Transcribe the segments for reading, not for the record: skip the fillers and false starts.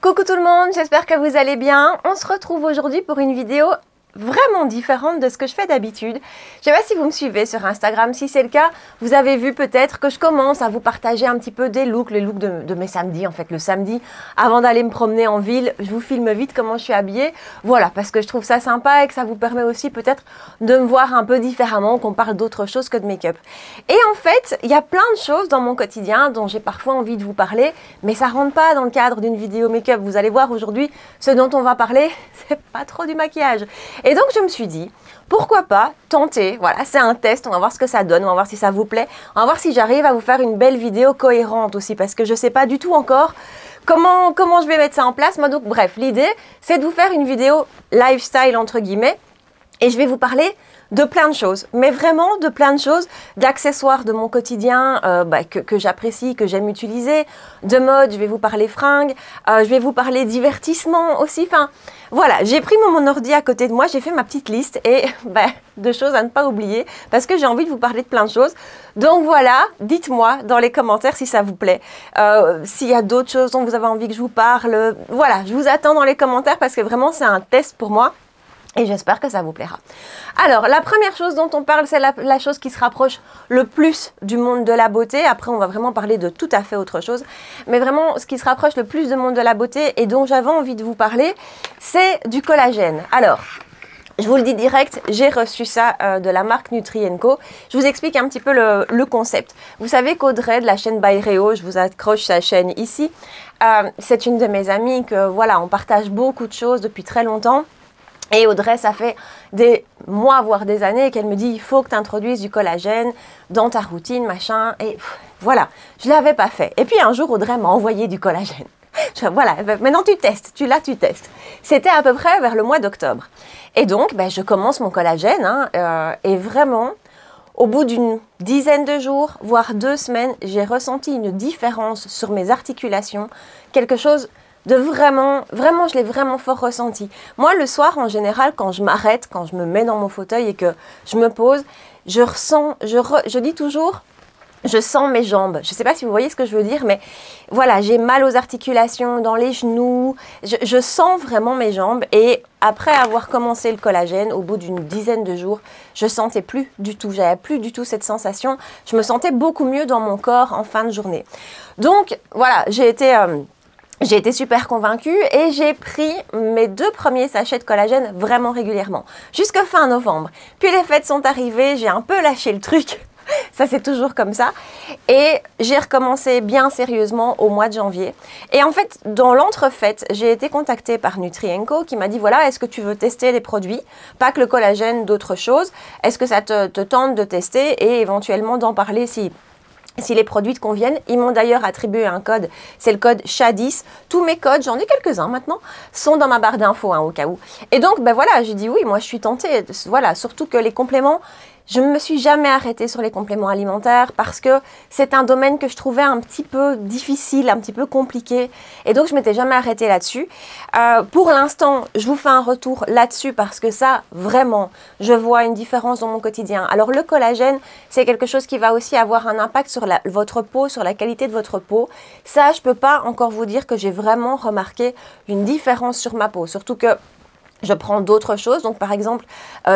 Coucou tout le monde, j'espère que vous allez bien. On se retrouve aujourd'hui pour une vidéo vraiment différente de ce que je fais d'habitude. Je ne sais pas si vous me suivez sur Instagram. Si c'est le cas, vous avez vu peut-être que je commence à vous partager un petit peu des looks, les looks de mes samedis. En fait, le samedi, avant d'aller me promener en ville, je vous filme vite comment je suis habillée. Voilà, parce que je trouve ça sympa et que ça vous permet aussi peut-être de me voir un peu différemment, qu'on parle d'autre chose que de make-up. Et en fait, il y a plein de choses dans mon quotidien dont j'ai parfois envie de vous parler, mais ça ne rentre pas dans le cadre d'une vidéo make-up. Vous allez voir aujourd'hui, ce dont on va parler, c'est pas trop du maquillage. Et donc, je me suis dit, pourquoi pas tenter, voilà, c'est un test, on va voir ce que ça donne, on va voir si ça vous plaît, on va voir si j'arrive à vous faire une belle vidéo cohérente aussi, parce que je ne sais pas du tout encore comment je vais mettre ça en place. Moi, donc, bref, l'idée, c'est de vous faire une vidéo lifestyle, entre guillemets, et je vais vous parler de plein de choses, mais vraiment de plein de choses, d'accessoires de mon quotidien que j'apprécie, que j'aime utiliser, de mode, je vais vous parler fringues, je vais vous parler divertissement aussi, enfin voilà, j'ai pris mon ordi à côté de moi, j'ai fait ma petite liste et de choses à ne pas oublier parce que j'ai envie de vous parler de plein de choses. Donc voilà, dites-moi dans les commentaires si ça vous plaît, s'il y a d'autres choses dont vous avez envie que je vous parle, voilà, je vous attends dans les commentaires parce que vraiment c'est un test pour moi. Et j'espère que ça vous plaira. Alors, la première chose dont on parle, c'est la chose qui se rapproche le plus du monde de la beauté. Après, on va vraiment parler de tout à fait autre chose. Mais vraiment, ce qui se rapproche le plus du monde de la beauté et dont j'avais envie de vous parler, c'est du collagène. Alors, je vous le dis direct, j'ai reçu ça de la marque Nutri & Co. Je vous explique un petit peu le concept. Vous savez qu'Audrey de la chaîne By Réo, je vous accroche sa chaîne ici, c'est une de mes amies que, voilà, on partage beaucoup de choses depuis très longtemps. Et Audrey, ça fait des mois, voire des années, qu'elle me dit il faut que tu introduises du collagène dans ta routine, machin. Et voilà, je ne l'avais pas fait. Et puis un jour, Audrey m'a envoyé du collagène. Voilà, maintenant tu testes, tu testes. C'était à peu près vers le mois d'octobre. Et donc, je commence mon collagène. Et vraiment, au bout d'une dizaine de jours, voire 2 semaines, j'ai ressenti une différence sur mes articulations. Quelque chose de vraiment, je l'ai vraiment fort ressenti. Moi, le soir, en général, quand je m'arrête, quand je me mets dans mon fauteuil et que je me pose, je ressens, je dis toujours, je sens mes jambes. Je ne sais pas si vous voyez ce que je veux dire, mais voilà, j'ai mal aux articulations, dans les genoux. Je sens vraiment mes jambes. Et après avoir commencé le collagène, au bout d'une dizaine de jours, je sentais plus du tout. J'avais plus du tout cette sensation. Je me sentais beaucoup mieux dans mon corps en fin de journée. Donc, voilà, j'ai été super convaincue et j'ai pris mes 2 premiers sachets de collagène vraiment régulièrement, jusqu'à fin novembre. Puis les fêtes sont arrivées, j'ai un peu lâché le truc, ça c'est toujours comme ça, et j'ai recommencé bien sérieusement au mois de janvier. Et en fait, dans l'entrefaites, j'ai été contactée par Nutri & Co qui m'a dit voilà, est-ce que tu veux tester les produits, pas que le collagène, d'autres choses, est-ce que ça te tente de tester et éventuellement d'en parler si les produits te conviennent. Ils m'ont d'ailleurs attribué un code, c'est le code CHA10. Tous mes codes, j'en ai quelques-uns maintenant, sont dans ma barre d'infos au cas où. Et donc, voilà, j'ai dit oui, moi je suis tentée. Voilà, surtout que les compléments, je ne me suis jamais arrêtée sur les compléments alimentaires parce que c'est un domaine que je trouvais un petit peu difficile, un petit peu compliqué. Et donc, je ne m'étais jamais arrêtée là-dessus. Pour l'instant, je vous fais un retour là-dessus parce que ça, vraiment, je vois une différence dans mon quotidien. Alors, le collagène, c'est quelque chose qui va aussi avoir un impact sur votre peau, sur la qualité de votre peau. Ça, je ne peux pas encore vous dire que j'ai vraiment remarqué une différence sur ma peau. Surtout que je prends d'autres choses, donc par exemple,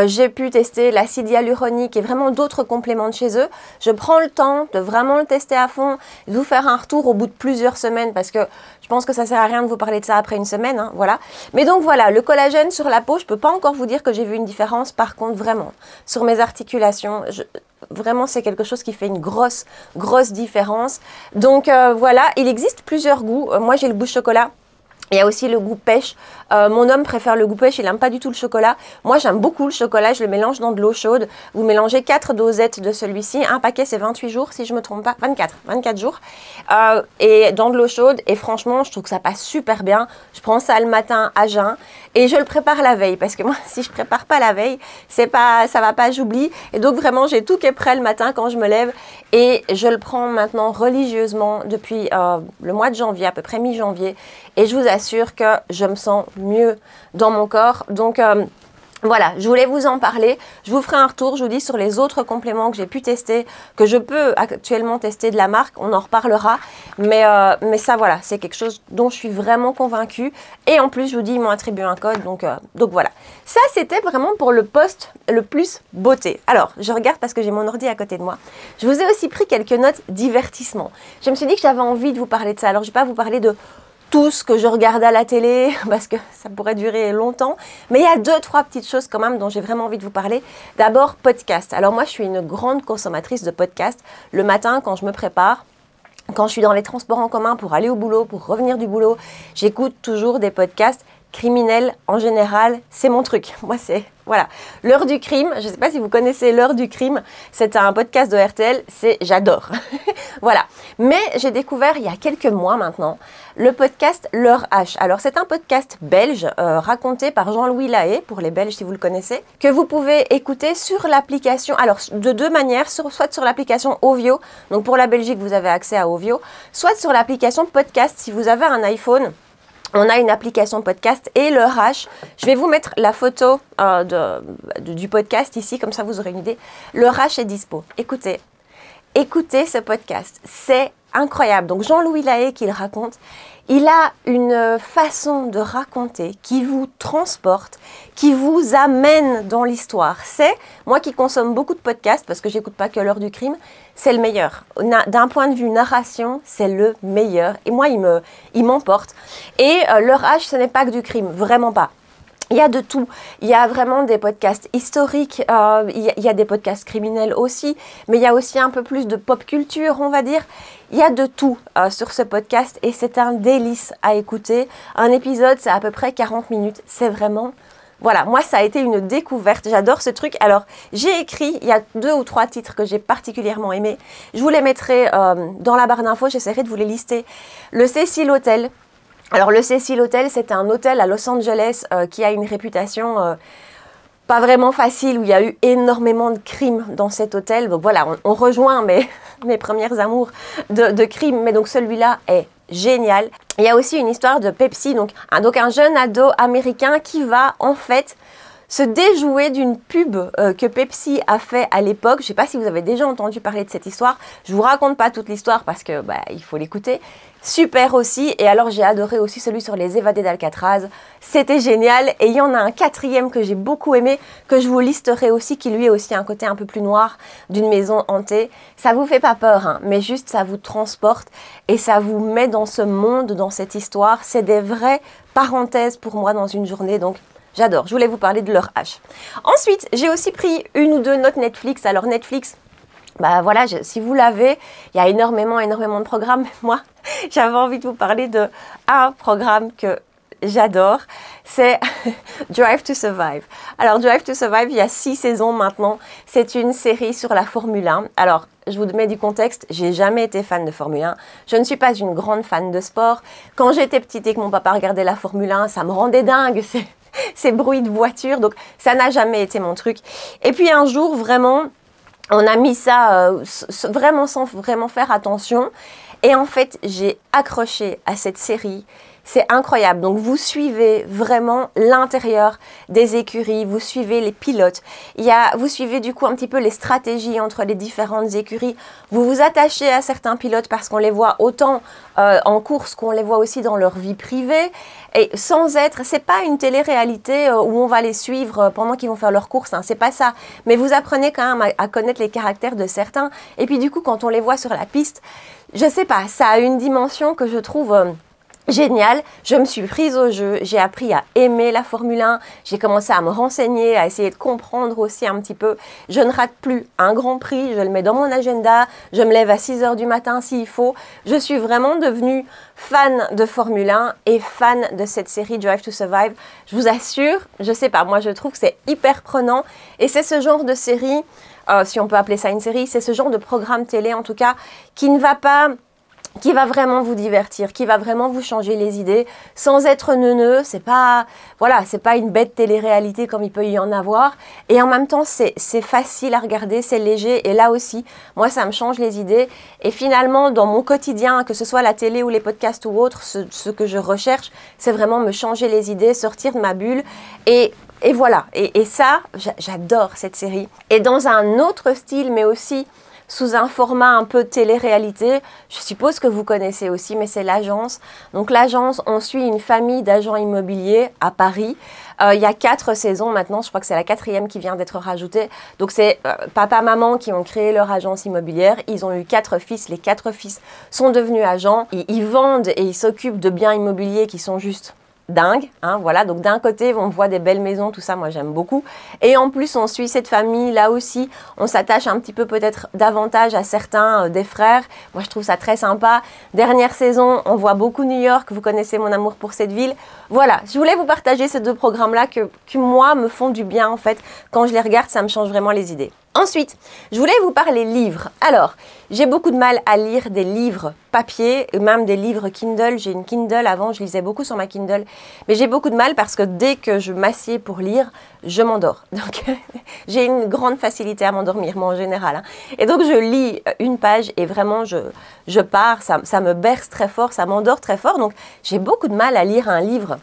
j'ai pu tester l'acide hyaluronique et vraiment d'autres compléments de chez eux. Je prends le temps de vraiment le tester à fond, de vous faire un retour au bout de plusieurs semaines parce que je pense que ça ne sert à rien de vous parler de ça après une semaine, voilà. Mais donc voilà, le collagène sur la peau, je ne peux pas encore vous dire que j'ai vu une différence. Par contre, vraiment, sur mes articulations, vraiment, c'est quelque chose qui fait une grosse différence. Donc voilà, il existe plusieurs goûts. Moi, j'ai le goût chocolat. Il y a aussi le goût pêche. Mon homme préfère le goût pêche, il n'aime pas du tout le chocolat. Moi, j'aime beaucoup le chocolat, je le mélange dans de l'eau chaude. Vous mélangez 4 dosettes de celui-ci. Un paquet, c'est 28 jours, si je ne me trompe pas. 24 jours. Et dans de l'eau chaude. Et franchement, je trouve que ça passe super bien. Je prends ça le matin à jeun et je le prépare la veille. Parce que moi, si je ne prépare pas la veille, ça ne va pas, j'oublie. Et donc, vraiment, j'ai tout qui est prêt le matin quand je me lève. Et je le prends maintenant religieusement depuis le mois de janvier, à peu près mi-janvier. Et je vous assure que je me sens mieux dans mon corps. Donc, Voilà, je voulais vous en parler. Je vous ferai un retour, je vous dis, sur les autres compléments que j'ai pu tester, que je peux actuellement tester de la marque. On en reparlera. Mais ça, voilà, c'est quelque chose dont je suis vraiment convaincue. Et en plus, je vous dis, ils m'ont attribué un code. Donc voilà. Ça, c'était vraiment pour le post le plus beauté. Alors, je regarde parce que j'ai mon ordi à côté de moi. Je vous ai aussi pris quelques notes divertissement. Je me suis dit que j'avais envie de vous parler de ça. Alors, je ne vais pas vous parler de tout ce que je regarde à la télé, parce que ça pourrait durer longtemps. Mais il y a 2-3 petites choses quand même dont j'ai vraiment envie de vous parler. D'abord, podcast. Alors moi, je suis une grande consommatrice de podcasts. Le matin, quand je me prépare, quand je suis dans les transports en commun pour aller au boulot, pour revenir du boulot, j'écoute toujours des podcasts criminels en général. C'est mon truc. Moi, c'est... Voilà. L'heure du crime, je ne sais pas si vous connaissez l'heure du crime, c'est un podcast de RTL, j'adore. Voilà. Mais j'ai découvert il y a quelques mois maintenant le podcast L'heure H. Alors c'est un podcast belge raconté par Jean-Louis Lahaye, pour les Belges si vous le connaissez, que vous pouvez écouter sur l'application, alors de deux manières, soit sur l'application Ovio, donc pour la Belgique vous avez accès à Ovio, soit sur l'application podcast si vous avez un iPhone. On a une application podcast et L'heure H. Je vais vous mettre la photo du podcast ici, comme ça vous aurez une idée. L'heure H est dispo. Écoutez ce podcast, c'est incroyable. Donc Jean-Louis Lahaye qui le raconte, il a une façon de raconter qui vous transporte, qui vous amène dans l'histoire. C'est, moi qui consomme beaucoup de podcasts, parce que j'écoute pas que l'heure du crime, c'est le meilleur. D'un point de vue narration, c'est le meilleur. Et moi, il m'emporte. Et L'heure H, ce n'est pas que du crime, vraiment pas. Il y a de tout. Il y a vraiment des podcasts historiques, il y a des podcasts criminels aussi, mais il y a aussi un peu plus de pop culture, on va dire. Il y a de tout sur ce podcast et c'est un délice à écouter. Un épisode, c'est à peu près 40 minutes. C'est vraiment... Voilà, moi, ça a été une découverte. J'adore ce truc. Alors, j'ai écrit, il y a 2 ou 3 titres que j'ai particulièrement aimés. Je vous les mettrai dans la barre d'infos. J'essaierai de vous les lister. Le Cecil Hotel. Alors, le Cecil Hotel, c'est un hôtel à Los Angeles qui a une réputation pas vraiment facile, où il y a eu énormément de crimes dans cet hôtel. Donc voilà, on rejoint mes premières amours de crimes, mais donc celui-là est génial. Il y a aussi une histoire de Pepsi, donc un jeune ado américain qui va en fait se déjouer d'une pub que Pepsi a fait à l'époque. Je ne sais pas si vous avez déjà entendu parler de cette histoire. Je ne vous raconte pas toute l'histoire parce que il faut l'écouter. Super aussi. Et alors j'ai adoré aussi celui sur les évadés d'Alcatraz. C'était génial. Et il y en a un 4e que j'ai beaucoup aimé, que je vous listerai aussi, qui lui a aussi un côté un peu plus noir d'une maison hantée. Ça vous fait pas peur, hein, mais juste ça vous transporte et ça vous met dans ce monde, dans cette histoire. C'est des vraies parenthèses pour moi dans une journée. Donc j'adore, je voulais vous parler de L'heure H. Ensuite, j'ai aussi pris 1 ou 2 notes Netflix. Alors Netflix, voilà, si vous l'avez, il y a énormément de programmes. Moi, j'avais envie de vous parler de un programme que j'adore, c'est Drive to Survive. Alors Drive to Survive, il y a 6 saisons maintenant. C'est une série sur la Formule 1. Alors, je vous mets du contexte, j'ai jamais été fan de Formule 1. Je ne suis pas une grande fan de sport. Quand j'étais petite et que mon papa regardait la Formule 1, ça me rendait dingue. Ces bruits de voiture, donc ça n'a jamais été mon truc. Et puis un jour, vraiment, on a mis ça vraiment sans vraiment faire attention. Et en fait, j'ai accroché à cette série. C'est incroyable. Donc, vous suivez vraiment l'intérieur des écuries, vous suivez les pilotes. Vous suivez du coup un petit peu les stratégies entre les différentes écuries. Vous vous attachez à certains pilotes parce qu'on les voit autant en course qu'on les voit aussi dans leur vie privée. Et c'est pas une télé-réalité où on va les suivre pendant qu'ils vont faire leur course, hein, c'est pas ça. Mais vous apprenez quand même à connaître les caractères de certains. Et puis du coup, quand on les voit sur la piste, je sais pas, ça a une dimension que je trouve... génial, je me suis prise au jeu, j'ai appris à aimer la Formule 1, j'ai commencé à me renseigner, à essayer de comprendre aussi un petit peu. Je ne rate plus un Grand Prix, je le mets dans mon agenda, je me lève à 6 h du matin s'il faut. Je suis vraiment devenue fan de Formule 1 et fan de cette série Drive to Survive. Je vous assure, je sais pas, moi je trouve que c'est hyper prenant et c'est ce genre de série, si on peut appeler ça une série, c'est ce genre de programme télé en tout cas, qui va vraiment vous divertir, qui va vraiment vous changer les idées, sans être neuneux. C'est pas une bête télé-réalité comme il peut y en avoir. Et en même temps, c'est facile à regarder, c'est léger. Et là aussi, moi, ça me change les idées. Et finalement, dans mon quotidien, que ce soit la télé ou les podcasts ou autres, ce que je recherche, c'est vraiment me changer les idées, sortir de ma bulle et Et voilà, et ça, j'adore cette série. Et dans un autre style, mais aussi sous un format un peu télé-réalité, je suppose que vous connaissez aussi, mais c'est L'Agence. Donc L'Agence, on suit une famille d'agents immobiliers à Paris. Il y a 4 saisons maintenant, je crois que c'est la 4e qui vient d'être rajoutée. Donc c'est papa, maman qui ont créé leur agence immobilière. Ils ont eu 4 fils, les 4 fils sont devenus agents. Ils vendent et ils s'occupent de biens immobiliers qui sont juste dingue, hein, voilà. Donc d'un côté on voit des belles maisons, tout ça, moi j'aime beaucoup, et en plus on suit cette famille là aussi, on s'attache un petit peu peut-être davantage à certains des frères. Moi je trouve ça très sympa. Dernière saison, on voit beaucoup New York, vous connaissez mon amour pour cette ville. Voilà, je voulais vous partager ces 2 programmes là qui moi me font du bien en fait. Quand je les regarde, ça me change vraiment les idées. Ensuite, je voulais vous parler livres. Alors, j'ai beaucoup de mal à lire des livres papier, même des livres Kindle. J'ai une Kindle, avant je lisais beaucoup sur ma Kindle, mais j'ai beaucoup de mal parce que dès que je m'assieds pour lire, je m'endors. Donc, j'ai une grande facilité à m'endormir, moi en général. Hein. Et donc, je lis une page et vraiment, je pars, ça me berce très fort, ça m'endort très fort. Donc, j'ai beaucoup de mal à lire un livre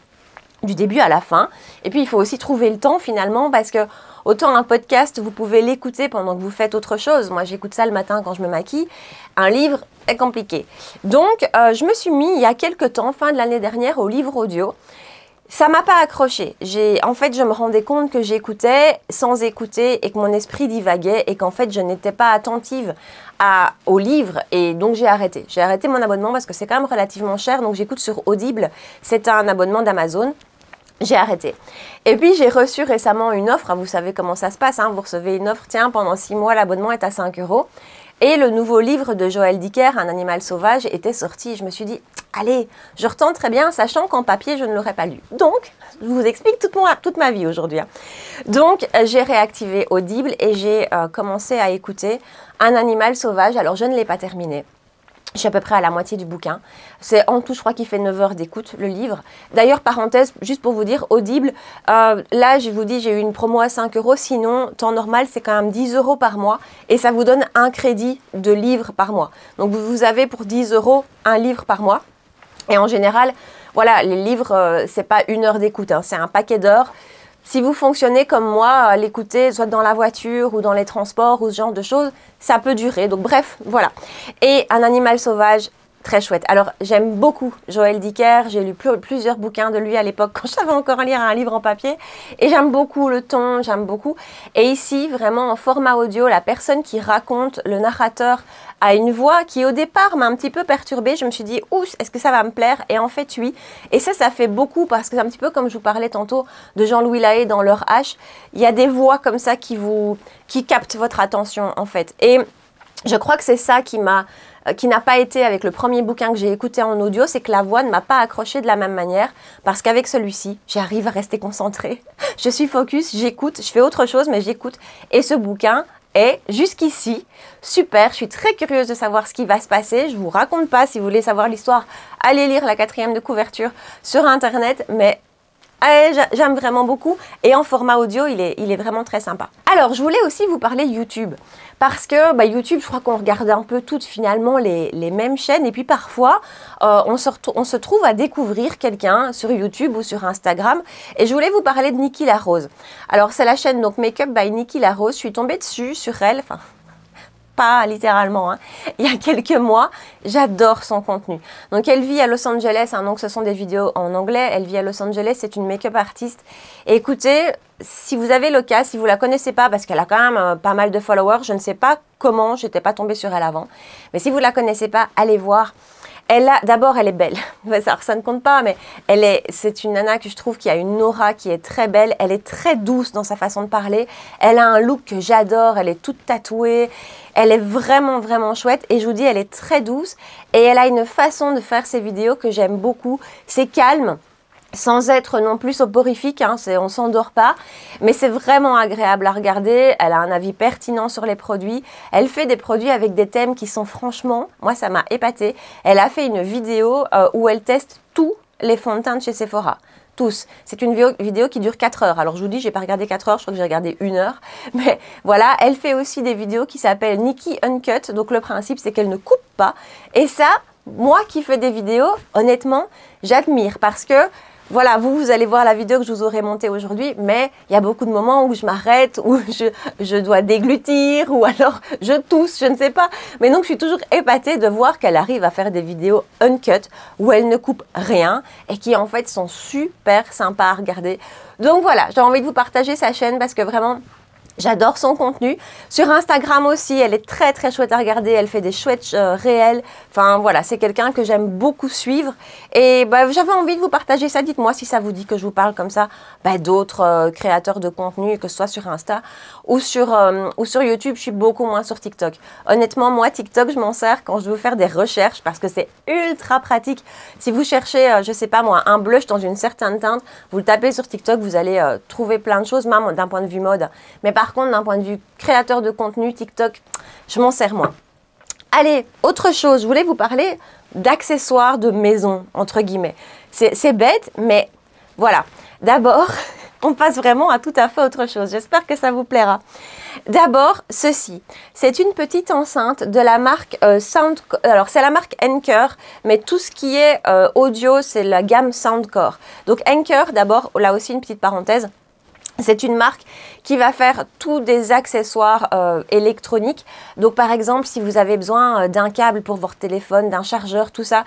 du début à la fin. Et puis, il faut aussi trouver le temps finalement parce que autant un podcast, vous pouvez l'écouter pendant que vous faites autre chose. Moi, j'écoute ça le matin quand je me maquille. Un livre est compliqué. Donc, je me suis mis il y a quelques temps, fin de l'année dernière, au livre audio. Ça m'a pas accroché. En fait, je me rendais compte que j'écoutais sans écouter et que mon esprit divaguait et qu'en fait, je n'étais pas attentive au livre et donc j'ai arrêté. J'ai arrêté mon abonnement parce que c'est quand même relativement cher. Donc, j'écoute sur Audible. C'est un abonnement d'Amazon. J'ai arrêté. Et puis, j'ai reçu récemment une offre. Vous savez comment ça se passe. Hein, vous recevez une offre. Tiens, pendant 6 mois, l'abonnement est à 5 €. Et le nouveau livre de Joël Dicker, Un animal sauvage, était sorti. Je me suis dit, allez, je retente très bien, sachant qu'en papier, je ne l'aurais pas lu. Donc, je vous explique toute ma vie aujourd'hui. Hein. Donc, j'ai réactivé Audible et j'ai commencé à écouter Un animal sauvage. Alors, je ne l'ai pas terminé. Je suis à peu près à la moitié du bouquin. C'est en tout, je crois qu'il fait 9 heures d'écoute, le livre. D'ailleurs, parenthèse, juste pour vous dire, Audible, là, je vous dis, j'ai eu une promo à 5 €. Sinon, temps normal, c'est quand même 10 € par mois. Et ça vous donne un crédit de livre par mois. Donc, vous avez pour 10 € un livre par mois. Et en général, voilà, les livres, c'est pas 1 heure d'écoute, hein, c'est un paquet d'heures. Si vous fonctionnez comme moi, l'écouter soit dans la voiture ou dans les transports ou ce genre de choses, ça peut durer. Donc bref, voilà. Et Un animal sauvage, très chouette. Alors j'aime beaucoup Joël Dicker, j'ai lu plusieurs bouquins de lui à l'époque quand je savais encore lire un livre en papier. Et j'aime beaucoup le ton, j'aime beaucoup. Et ici, vraiment en format audio, la personne qui raconte, le narrateur, a une voix qui au départ m'a un petit peu perturbée. Je me suis dit, ouh, est-ce que ça va me plaire? Et en fait, oui. Et ça fait beaucoup parce que c'est un petit peu comme je vous parlais tantôt de Jean-Louis Lahaye dans Leur H. Il y a des voix comme ça qui captent votre attention en fait. Et je crois que c'est ça qui n'a pas été avec le premier bouquin que j'ai écouté en audio, c'est que la voix ne m'a pas accroché de la même manière parce qu'avec celui-ci, j'arrive à rester concentrée. Je suis focus, j'écoute, je fais autre chose mais j'écoute. Et ce bouquin est jusqu'ici super. Je suis très curieuse de savoir ce qui va se passer. Je vous raconte pas, si vous voulez savoir l'histoire, allez lire la 4e de couverture sur internet, mais j'aime vraiment beaucoup et en format audio, il est vraiment très sympa. Alors, je voulais aussi vous parler YouTube parce que YouTube, je crois qu'on regarde un peu toutes finalement les mêmes chaînes et puis parfois, on se trouve à découvrir quelqu'un sur YouTube ou sur Instagram et je voulais vous parler de Niki La Rose. Alors, c'est la chaîne donc Make Up by Niki La Rose. Je suis tombée dessus sur elle, enfin pas littéralement, hein. Il y a quelques mois, j'adore son contenu. Donc elle vit à Los Angeles, hein, donc ce sont des vidéos en anglais, elle vit à Los Angeles, c'est une make-up artiste. Et écoutez, si vous avez le cas, si vous la connaissez pas, parce qu'elle a quand même pas mal de followers, je ne sais pas comment, j'étais pas tombée sur elle avant, mais si vous la connaissez pas, allez voir. D'abord, elle est belle. Ça ne compte pas, mais c'est une nana que je trouve qui a une aura qui est très belle. Elle est très douce dans sa façon de parler. Elle a un look que j'adore. Elle est toute tatouée. Elle est vraiment, vraiment chouette. Et je vous dis, elle est très douce. Et elle a une façon de faire ses vidéos que j'aime beaucoup. C'est calme, sans être non plus soporifique, hein, on s'endort pas, mais c'est vraiment agréable à regarder. Elle a un avis pertinent sur les produits. Elle fait des produits avec des thèmes qui sont franchement, moi ça m'a épatée. Elle a fait une vidéo où elle teste tous les fonds de teint de chez Sephora. Tous. C'est une vidéo qui dure 4 heures. Alors je vous dis, j'ai pas regardé 4 heures, je crois que j'ai regardé 1 heure. Mais voilà, elle fait aussi des vidéos qui s'appellent Niki Uncut. Donc le principe, c'est qu'elle ne coupe pas. Et ça, moi qui fais des vidéos, honnêtement, j'admire parce que voilà, vous allez voir la vidéo que je vous aurai montée aujourd'hui, mais il y a beaucoup de moments où je m'arrête, où je dois déglutir, ou alors je tousse, je ne sais pas. Mais donc, je suis toujours épatée de voir qu'elle arrive à faire des vidéos uncut, où elle ne coupe rien, et qui en fait sont super sympas à regarder. Donc voilà, j'ai envie de vous partager sa chaîne parce que vraiment, j'adore son contenu. Sur Instagram aussi, elle est très très chouette à regarder. Elle fait des chouettes réels. Enfin voilà, c'est quelqu'un que j'aime beaucoup suivre. Et bah, j'avais envie de vous partager ça. Dites-moi si ça vous dit que je vous parle comme ça d'autres créateurs de contenu, que ce soit sur Insta ou sur YouTube. Je suis beaucoup moins sur TikTok. Honnêtement, moi, TikTok, je m'en sers quand je veux faire des recherches parce que c'est ultra pratique. Si vous cherchez, je sais pas moi, un blush dans une certaine teinte, vous le tapez sur TikTok, vous allez trouver plein de choses, même d'un point de vue mode. Mais par contre, d'un point de vue créateur de contenu, TikTok, je m'en sers moins. Allez, autre chose, je voulais vous parler d'accessoires de maison, entre guillemets. C'est bête, mais voilà. D'abord, on passe vraiment à tout à fait autre chose. J'espère que ça vous plaira. D'abord, ceci. C'est une petite enceinte de la marque alors, c'est la marque Anker, mais tout ce qui est audio, c'est la gamme Soundcore. Donc, Anker, d'abord, là aussi une petite parenthèse. C'est une marque qui va faire tous des accessoires électroniques. Donc par exemple, si vous avez besoin d'un câble pour votre téléphone, d'un chargeur, tout ça,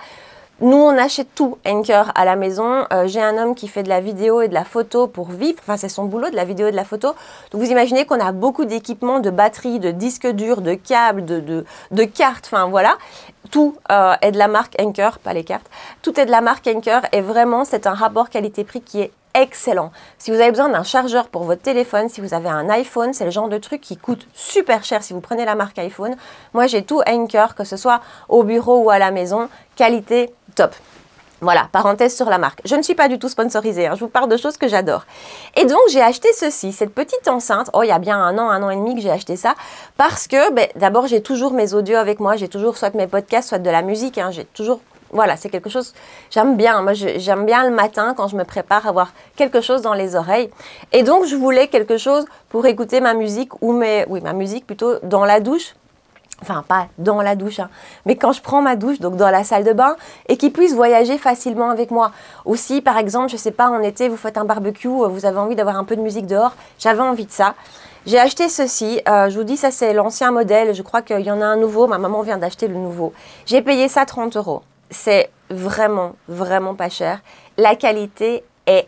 nous on achète tout Anker à la maison. J'ai un homme qui fait de la vidéo et de la photo pour vivre. Enfin, c'est son boulot, de la vidéo et de la photo. Donc vous imaginez qu'on a beaucoup d'équipements, de batteries, de disques durs, de câbles, de cartes. Enfin voilà, tout est de la marque Anker, pas les cartes. Tout est de la marque Anker et vraiment c'est un rapport qualité-prix qui est excellent. Si vous avez besoin d'un chargeur pour votre téléphone, si vous avez un iPhone, c'est le genre de truc qui coûte super cher si vous prenez la marque iPhone. Moi, j'ai tout Anker, que ce soit au bureau ou à la maison. Qualité top. Voilà, parenthèse sur la marque. Je ne suis pas du tout sponsorisée, hein, je vous parle de choses que j'adore. Et donc, j'ai acheté ceci, cette petite enceinte. Oh, il y a bien un an et demi que j'ai acheté ça. Parce que, d'abord, j'ai toujours mes audios avec moi. J'ai toujours soit mes podcasts, soit de la musique. J'ai toujours... Voilà, c'est quelque chose, j'aime bien. Moi, j'aime bien le matin, quand je me prépare, avoir quelque chose dans les oreilles. Et donc, je voulais quelque chose pour écouter ma musique ou ma musique plutôt dans la douche. Enfin, pas dans la douche, hein, mais quand je prends ma douche, donc dans la salle de bain, et qui puisse voyager facilement avec moi. Aussi, par exemple, je sais pas, en été, vous faites un barbecue, vous avez envie d'avoir un peu de musique dehors. J'avais envie de ça. J'ai acheté ceci, je vous dis, ça c'est l'ancien modèle. Je crois qu'il y en a un nouveau. Ma maman vient d'acheter le nouveau. J'ai payé ça 30 €. C'est vraiment, vraiment pas cher. La qualité est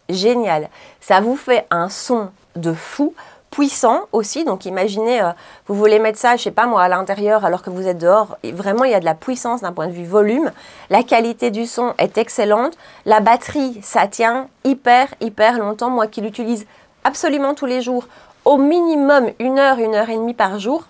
géniale. Ça vous fait un son de fou, puissant aussi. Donc imaginez, vous voulez mettre ça, je sais pas moi, à l'intérieur alors que vous êtes dehors. Et vraiment, il y a de la puissance d'un point de vue volume. La qualité du son est excellente. La batterie, ça tient hyper, hyper longtemps. Moi qui l'utilise absolument tous les jours, au minimum 1 heure, 1 heure et demie par jour.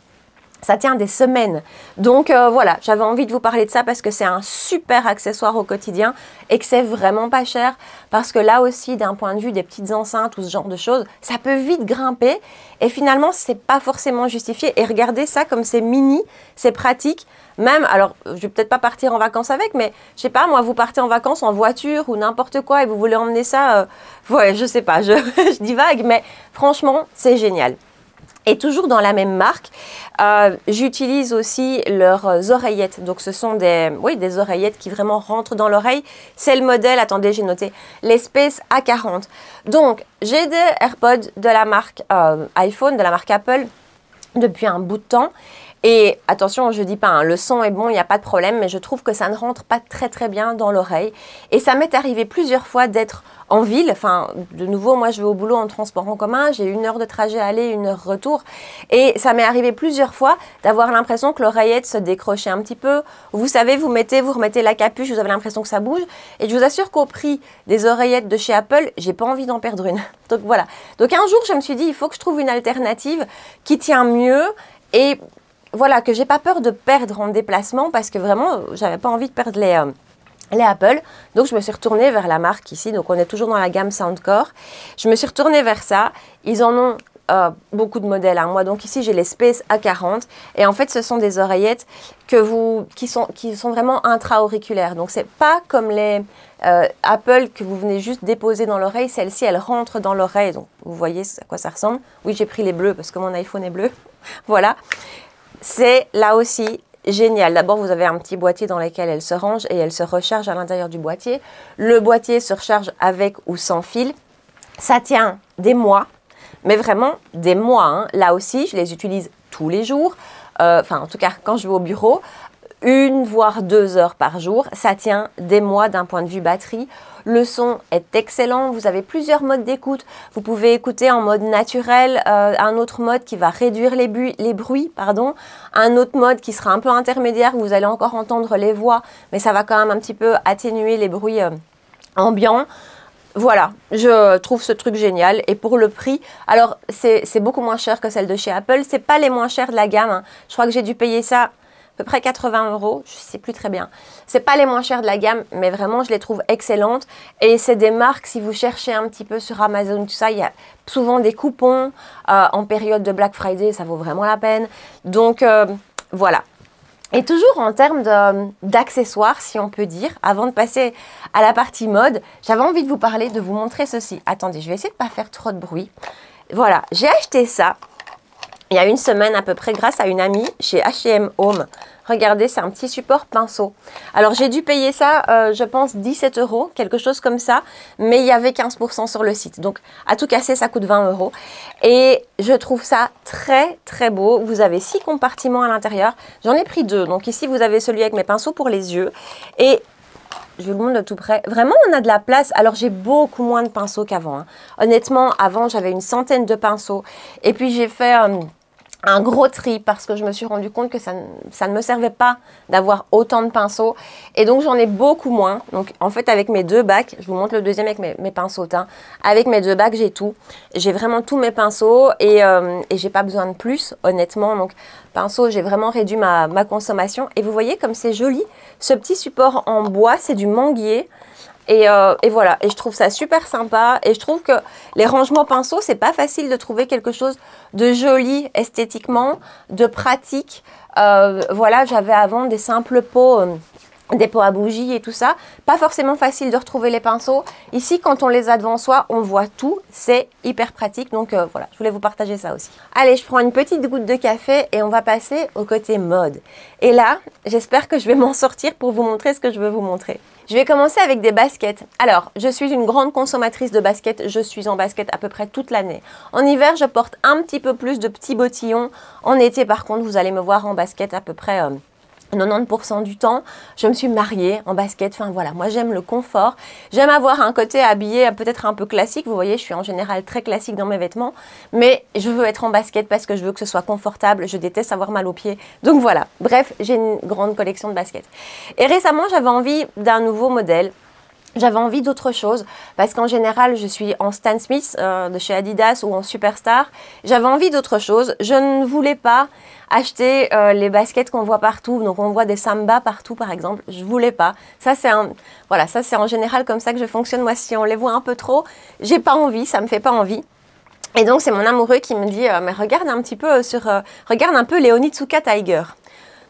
Ça tient des semaines. Donc voilà, j'avais envie de vous parler de ça parce que c'est un super accessoire au quotidien et que c'est vraiment pas cher. Parce que là aussi, d'un point de vue des petites enceintes ou ce genre de choses, ça peut vite grimper. Et finalement, c'est pas forcément justifié. Et regardez ça comme c'est mini, c'est pratique. Même, alors, je vais peut-être pas partir en vacances avec, mais je sais pas, moi, vous partez en vacances en voiture ou n'importe quoi et vous voulez emmener ça, ouais, je sais pas, je divague, mais franchement, c'est génial. Et toujours dans la même marque, j'utilise aussi leurs oreillettes. Donc, ce sont des oreillettes qui vraiment rentrent dans l'oreille. C'est le modèle, attendez, j'ai noté, l'Space A40. Donc, j'ai des AirPods de la marque iPhone, de la marque Apple, depuis un bout de temps. Et attention, je dis pas, hein, le son est bon, il n'y a pas de problème, mais je trouve que ça ne rentre pas très très bien dans l'oreille. Et ça m'est arrivé plusieurs fois d'être en ville, enfin de nouveau, moi je vais au boulot en transport en commun, j'ai 1 heure de trajet aller, 1 heure retour. Et ça m'est arrivé plusieurs fois d'avoir l'impression que l'oreillette se décrochait un petit peu. Vous savez, vous remettez la capuche, vous avez l'impression que ça bouge. Et je vous assure qu'au prix des oreillettes de chez Apple, j'ai pas envie d'en perdre une. Donc voilà. Donc un jour, je me suis dit, il faut que je trouve une alternative qui tient mieux et voilà, que j'ai pas peur de perdre en déplacement parce que vraiment, j'avais pas envie de perdre les Apple. Donc, je me suis retournée vers la marque ici. Donc, on est toujours dans la gamme Soundcore. Je me suis retournée vers ça. Ils en ont beaucoup de modèles. Hein. Moi, donc ici, j'ai les Space A40. Et en fait, ce sont des oreillettes qui sont vraiment intra-auriculaires. Donc, c'est pas comme les Apple que vous venez juste déposer dans l'oreille. Celle-ci, elle rentre dans l'oreille. Donc, vous voyez à quoi ça ressemble. Oui, j'ai pris les bleus parce que mon iPhone est bleu. Voilà. C'est là aussi génial. D'abord, vous avez un petit boîtier dans lequel elle se range et elle se recharge à l'intérieur du boîtier. Le boîtier se recharge avec ou sans fil. Ça tient des mois, mais vraiment des mois, hein. Là aussi, je les utilise tous les jours. Enfin, en tout cas, quand je vais au bureau, 1 voire 2 heures par jour. Ça tient des mois d'un point de vue batterie. Le son est excellent. Vous avez plusieurs modes d'écoute. Vous pouvez écouter en mode naturel, un autre mode qui va réduire les bruits, un autre mode qui sera un peu intermédiaire où vous allez encore entendre les voix, mais ça va quand même un petit peu atténuer les bruits ambiants. Voilà, je trouve ce truc génial et pour le prix, alors c'est beaucoup moins cher que celle de chez Apple. C'est pas les moins chers de la gamme, hein. Je crois que j'ai dû payer ça à peu près 80 €, je sais plus très bien. C'est pas les moins chers de la gamme, mais vraiment je les trouve excellentes. Et c'est des marques, si vous cherchez un petit peu sur Amazon, tout ça, il y a souvent des coupons en période de Black Friday, ça vaut vraiment la peine. Donc voilà. Et toujours en termes d'accessoires, si on peut dire, avant de passer à la partie mode, j'avais envie de vous parler, de vous montrer ceci. Attendez, je vais essayer de ne pas faire trop de bruit. Voilà, j'ai acheté ça il y a 1 semaine à peu près grâce à une amie chez H&M Home. Regardez, c'est un petit support pinceau. Alors, j'ai dû payer ça, je pense, 17 €, quelque chose comme ça. Mais il y avait 15% sur le site. Donc, à tout casser, ça coûte 20 €. Et je trouve ça très, très beau. Vous avez 6 compartiments à l'intérieur. J'en ai pris 2. Donc, ici, vous avez celui avec mes pinceaux pour les yeux. Et je vous le montre de tout près. Vraiment, on a de la place. Alors, j'ai beaucoup moins de pinceaux qu'avant, hein. Honnêtement, avant, j'avais une centaine de pinceaux. Et puis, j'ai fait un gros tri parce que je me suis rendu compte que ça ne me servait pas d'avoir autant de pinceaux et donc j'en ai beaucoup moins. Donc en fait avec mes 2 bacs, je vous montre le deuxième avec mes pinceaux teints, avec mes 2 bacs j'ai tout, j'ai vraiment tous mes pinceaux et j'ai pas besoin de plus honnêtement. Donc pinceau, j'ai vraiment réduit ma consommation et vous voyez comme c'est joli, ce petit support en bois, c'est du manguier. Et voilà, et je trouve ça super sympa et je trouve que les rangements pinceaux, c'est pas facile de trouver quelque chose de joli esthétiquement, de pratique. Voilà, j'avais avant des simples pots, des pots à bougies et tout ça. Pas forcément facile de retrouver les pinceaux. Ici, quand on les a devant soi, on voit tout. C'est hyper pratique. Donc voilà, je voulais vous partager ça aussi. Allez, je prends une petite goutte de café et on va passer au côté mode. Et là, j'espère que je vais m'en sortir pour vous montrer ce que je veux vous montrer. Je vais commencer avec des baskets. Alors, je suis une grande consommatrice de baskets. Je suis en basket à peu près toute l'année. En hiver, je porte un petit peu plus de petits bottillons. En été, par contre, vous allez me voir en basket à peu près 90% du temps. Je me suis mariée en basket. Enfin voilà, moi j'aime le confort. J'aime avoir un côté habillé peut-être un peu classique. Vous voyez, je suis en général très classique dans mes vêtements. Mais je veux être en basket parce que je veux que ce soit confortable. Je déteste avoir mal aux pieds. Donc voilà. Bref, j'ai une grande collection de baskets. Et récemment, j'avais envie d'un nouveau modèle. J'avais envie d'autre chose parce qu'en général, je suis en Stan Smith de chez Adidas ou en Superstar. J'avais envie d'autre chose. Je ne voulais pas acheter les baskets qu'on voit partout. Donc, on voit des Samba partout, par exemple. Je voulais pas. Ça, c'est voilà, ça c'est en général comme ça que je fonctionne. Moi, si on les voit un peu trop, j'ai pas envie. Ça me fait pas envie. Et donc, c'est mon amoureux qui me dit mais regarde un petit peu regarde un peu Leonitsuka Tiger.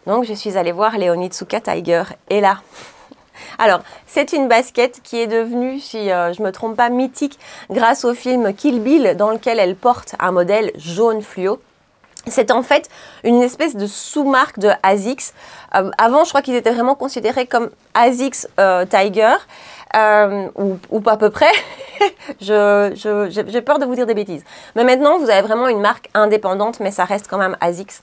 Donc, je suis allée voir Leonitsuka Tiger. Et là... Alors, c'est une basket qui est devenue, si je ne me trompe pas, mythique grâce au film Kill Bill dans lequel elle porte un modèle jaune fluo. C'est en fait une espèce de sous-marque de ASICS. Avant, je crois qu'ils étaient vraiment considérés comme ASICS Tiger, ou pas à peu près. J'ai peur de vous dire des bêtises. Mais maintenant, vous avez vraiment une marque indépendante, mais ça reste quand même ASICS.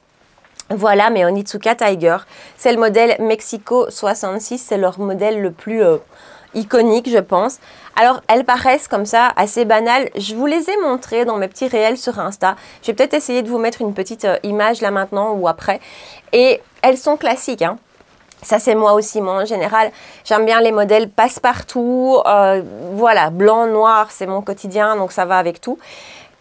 Voilà, mais Onitsuka Tiger, c'est le modèle Mexico 66, c'est leur modèle le plus iconique, je pense. Alors, elles paraissent comme ça, assez banales. Je vous les ai montrées dans mes petits réels sur Insta. Je vais peut-être essayer de vous mettre une petite image là maintenant ou après. Et elles sont classiques, hein. Ça, c'est moi aussi. Moi, en général, j'aime bien les modèles passe-partout. Voilà, blanc, noir, c'est mon quotidien, donc ça va avec tout.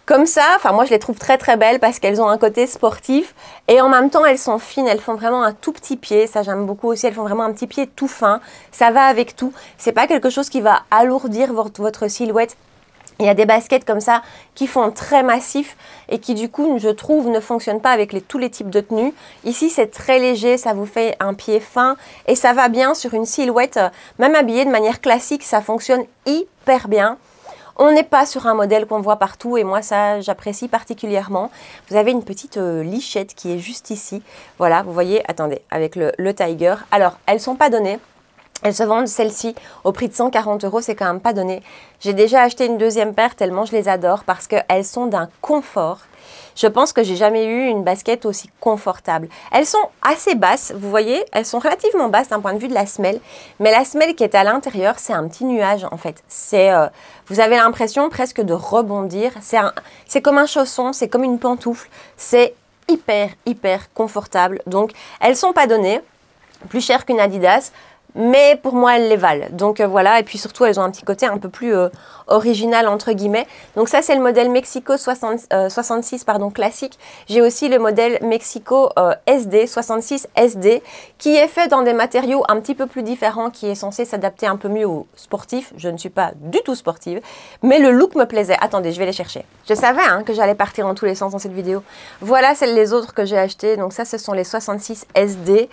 Comme ça, enfin moi je les trouve très très belles parce qu'elles ont un côté sportif et en même temps elles sont fines, elles font vraiment un tout petit pied, ça j'aime beaucoup aussi, elles font vraiment un petit pied tout fin, ça va avec tout, c'est pas quelque chose qui va alourdir votre silhouette. Il y a des baskets comme ça qui font très massif et qui du coup je trouve ne fonctionnent pas avec tous les types de tenues. Ici c'est très léger, ça vous fait un pied fin et ça va bien sur une silhouette, même habillée de manière classique, ça fonctionne hyper bien. On n'est pas sur un modèle qu'on voit partout et moi ça j'apprécie particulièrement. Vous avez une petite lichette qui est juste ici. Voilà, vous voyez, attendez, avec le Tiger. Alors, elles ne sont pas données. Elles se vendent celles-ci au prix de 140 €, c'est quand même pas donné. J'ai déjà acheté une deuxième paire tellement je les adore parce qu'elles sont d'un confort. Je pense que j'ai jamais eu une basket aussi confortable. Elles sont assez basses, vous voyez, elles sont relativement basses d'un point de vue de la semelle. Mais la semelle qui est à l'intérieur, c'est un petit nuage en fait. Vous avez l'impression presque de rebondir. C'est comme un chausson, c'est comme une pantoufle. C'est hyper confortable. Donc, elles sont pas données, plus chères qu'une Adidas. Mais pour moi, elles les valent. Donc voilà, et puis surtout, elles ont un petit côté un peu plus original, entre guillemets. Donc ça, c'est le modèle Mexico 66 classique. J'ai aussi le modèle Mexico SD, 66 SD, qui est fait dans des matériaux un petit peu plus différents, qui est censé s'adapter un peu mieux aux sportifs. Je ne suis pas du tout sportive, mais le look me plaisait. Attendez, je vais les chercher. Je savais que j'allais partir dans tous les sens dans cette vidéo. Voilà les autres que j'ai achetées. Donc ça, ce sont les 66 SD.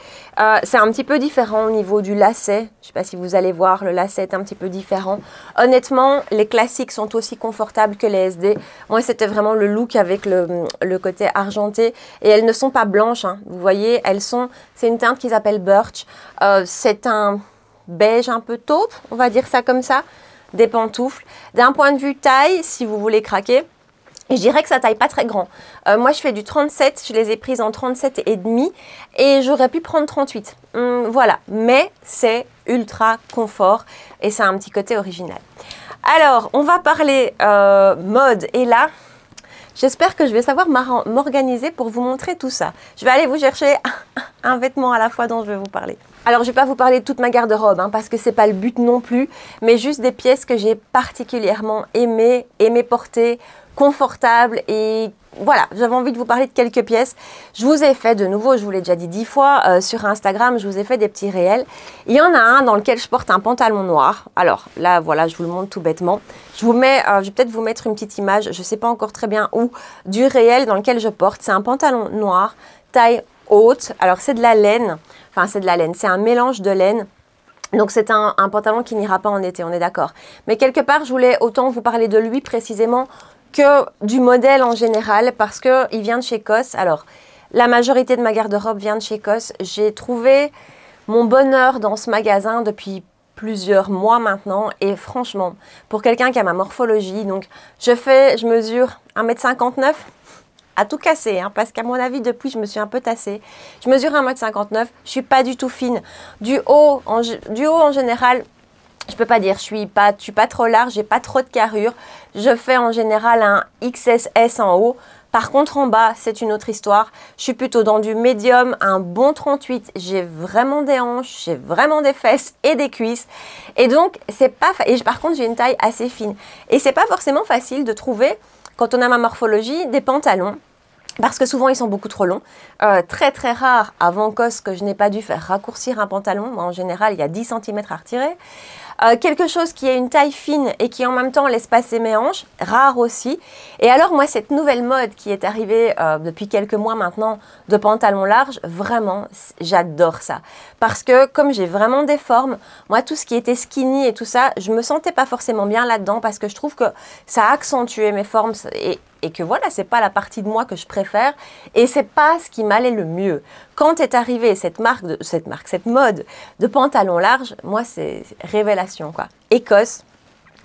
C'est un petit peu différent au niveau du lacet. Je ne sais pas si vous allez voir, le lacet est un petit peu différent. Honnêtement, les classiques sont aussi confortables que les SD. Moi, c'était vraiment le look avec le côté argenté. Et elles ne sont pas blanches, vous voyez, c'est une teinte qu'ils appellent Birch. C'est un beige un peu taupe, on va dire ça comme ça. Des pantoufles. D'un point de vue taille, si vous voulez craquer, je dirais que ça taille pas très grand. Moi, je fais du 37, je les ai prises en 37,5 et j'aurais pu prendre 38. Voilà, mais c'est ultra confort et c'est un petit côté original. Alors, on va parler mode et là, j'espère que je vais savoir m'organiser pour vous montrer tout ça. Je vais aller vous chercher un vêtement à la fois dont je vais vous parler. Alors, je ne vais pas vous parler de toute ma garde-robe parce que ce n'est pas le but non plus, mais juste des pièces que j'ai particulièrement aimé porter, confortable et voilà, j'avais envie de vous parler de quelques pièces. Je vous ai fait de nouveau, je vous l'ai déjà dit 10 fois, sur Instagram, je vous ai fait des petits réels. Il y en a un dans lequel je porte un pantalon noir. Alors là, voilà, je vous le montre tout bêtement. Je vais peut-être vous mettre une petite image, je ne sais pas encore très bien où, du réel dans lequel je porte. C'est un pantalon noir, taille haute. Alors c'est de la laine, c'est un mélange de laine. Donc c'est un pantalon qui n'ira pas en été, on est d'accord. Mais quelque part, je voulais autant vous parler de lui précisément que du modèle en général parce qu'il vient de chez COS. Alors, la majorité de ma garde-robe vient de chez COS. J'ai trouvé mon bonheur dans ce magasin depuis plusieurs mois maintenant et franchement, pour quelqu'un qui a ma morphologie, donc je mesure 1,59 m à tout casser, parce qu'à mon avis, depuis, je me suis un peu tassée. Je mesure 1,59 m, je suis pas du tout fine. Du haut en général, je peux pas dire, je suis pas trop large, j'ai pas trop de carrure. Je fais en général un XSS en haut. Par contre, en bas, c'est une autre histoire. Je suis plutôt dans du médium, un bon 38. J'ai vraiment des hanches, j'ai vraiment des fesses et des cuisses. Et donc, par contre, j'ai une taille assez fine. Et c'est pas forcément facile de trouver, quand on a ma morphologie, des pantalons. Parce que souvent, ils sont beaucoup trop longs. Très rare, avant COS, que je n'ai pas dû faire raccourcir un pantalon. Moi, en général, il y a 10 cm à retirer. Quelque chose qui est une taille fine et qui en même temps laisse passer mes hanches, rare aussi. Et alors moi, cette nouvelle mode qui est arrivée depuis quelques mois maintenant de pantalons larges, vraiment, j'adore ça. Parce que comme j'ai vraiment des formes, moi tout ce qui était skinny et tout ça, je me sentais pas forcément bien là-dedans parce que je trouve que ça accentuait mes formes et que voilà, c'est pas la partie de moi que je préfère et c'est pas ce qui m'allait le mieux. Quand est arrivée cette mode de pantalons larges, moi c'est révélation quoi. COS,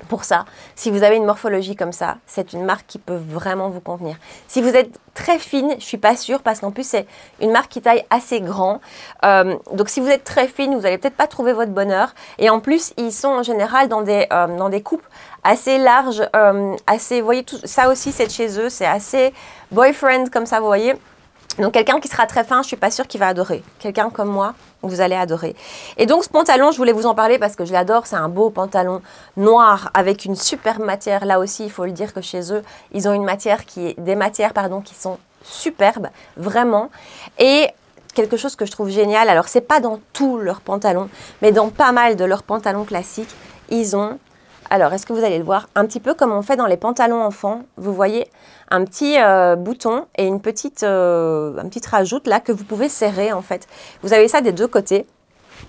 pour ça, si vous avez une morphologie comme ça, c'est une marque qui peut vraiment vous convenir. Si vous êtes très fine, je suis pas sûre parce qu'en plus c'est une marque qui taille assez grand. Donc si vous êtes très fine, vous allez peut-être pas trouver votre bonheur. Et en plus, ils sont en général dans des coupes assez larges, vous voyez, tout ça aussi c'est de chez eux, c'est assez boyfriend comme ça, vous voyez. Donc quelqu'un qui sera très fin, je suis pas sûre qu'il va adorer. Quelqu'un comme moi, vous allez adorer. Et donc ce pantalon, je voulais vous en parler parce que je l'adore. C'est un beau pantalon noir avec une superbe matière. Là aussi, il faut le dire que chez eux, ils ont des matières qui sont superbes, vraiment. Et quelque chose que je trouve génial, alors c'est pas dans tous leurs pantalons, mais dans pas mal de leurs pantalons classiques, ils ont... Alors, est-ce que vous allez le voir? Un petit peu comme on fait dans les pantalons enfants. Vous voyez un petit bouton et une petite rajoute là que vous pouvez serrer en fait. Vous avez ça des deux côtés.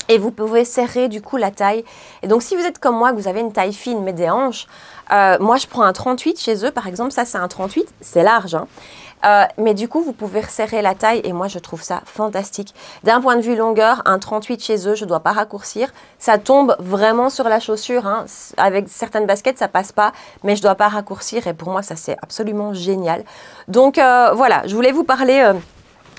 Et vous pouvez serrer du coup la taille. Et donc si vous êtes comme moi, que vous avez une taille fine mais des hanches, moi je prends un 38 chez eux par exemple, ça c'est un 38, c'est large hein. Mais du coup vous pouvez resserrer la taille et moi je trouve ça fantastique. D'un point de vue longueur, un 38 chez eux, je ne dois pas raccourcir. Ça tombe vraiment sur la chaussure, hein. Avec certaines baskets ça passe pas, mais je ne dois pas raccourcir et pour moi ça c'est absolument génial. Donc voilà, je voulais vous parler